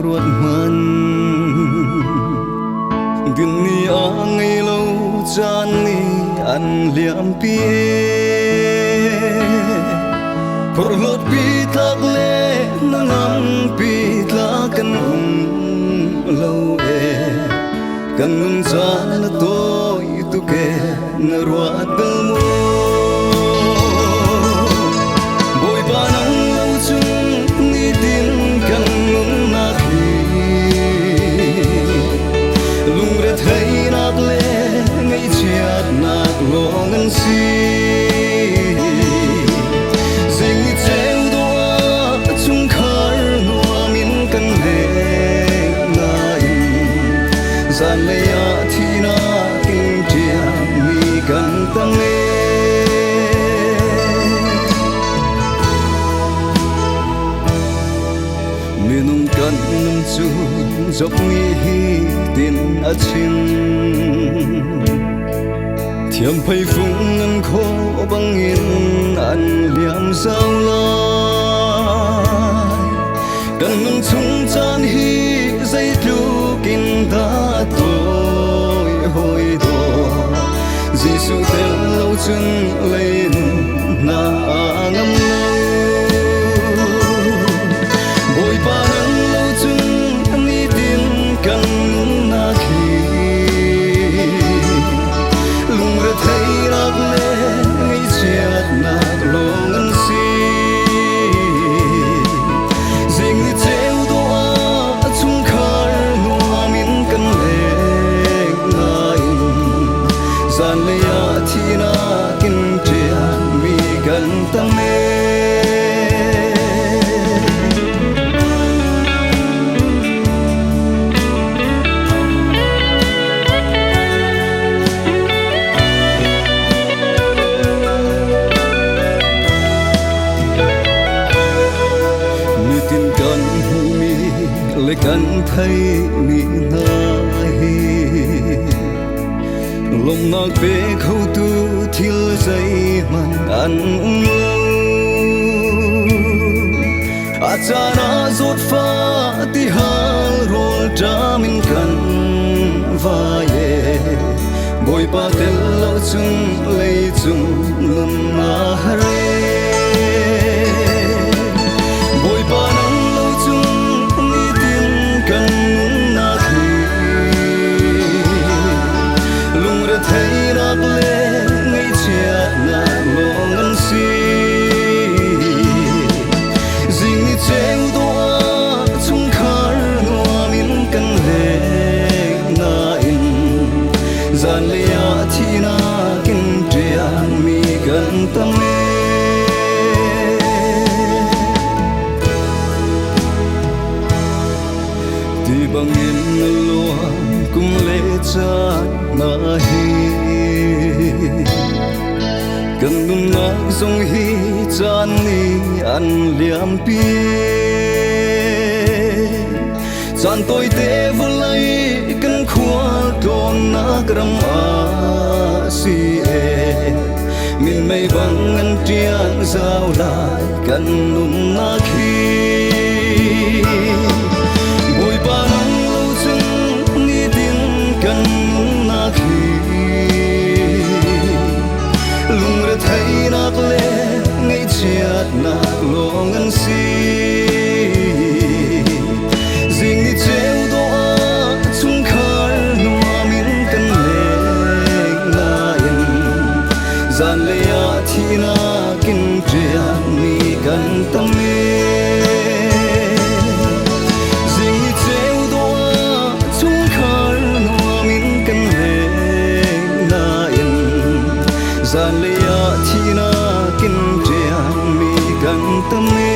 ruột man gần ni ngày lâu chan ni ăn liam pie por lot pi tak le nang pi ta kan lâu kan chan to itu ke na ruột bel mo boy panang lâu chung ni tin kan na khi lung re thei nak le ngai chiat nak lo ngan si sing cheu do chung khar no min kan le nai zan le ya thi na king tia mi kan tang le minung kan num chu jok ni hi tin a chin thiam phai phung ngân kho băng in an liam sao lai kan nung chung chan hi dây tu kin ta tôi hồi do Giêsu tel lâu chân lên na ngâm bồi ba nắng lâu chân ni tin kan na khi lung ra thấy lạc lệ ngay chiat nạc lo ngân si ding ni treo doa chung khar noa min kan le ngai zan le ya thi na kin tia mi kan tam me le kan thấy mi na hi lòng nak be khâu tu thil dây man an achana zot fa ti hal rol tra min kan va ye boy pa tel lo chung lei chung lum na hare boy pa nang lo chung kan na khi lung ra thấy lạc lệ ngay chiat na lo ngân si ding ni treo doa chung khar noa min kan le na in zan le ya thi na kin tia mi kan tam me ti bangin lo kum le cha na hi kan num na song hi chan ni an liam pi chan tôi te vulai kan khwal ton na gram a si e min mai bang an tiang sao lai kan num na khi bồi ba nắng lâu chung ni tin kan na khi lung ra thấy nak le ngay chiat nak lo ngân si ding ni treo doa chung khar noa min kan le na in zan le ya thi na kin tia mi kan tam me zan le ya thi na kin tia mi kan tam me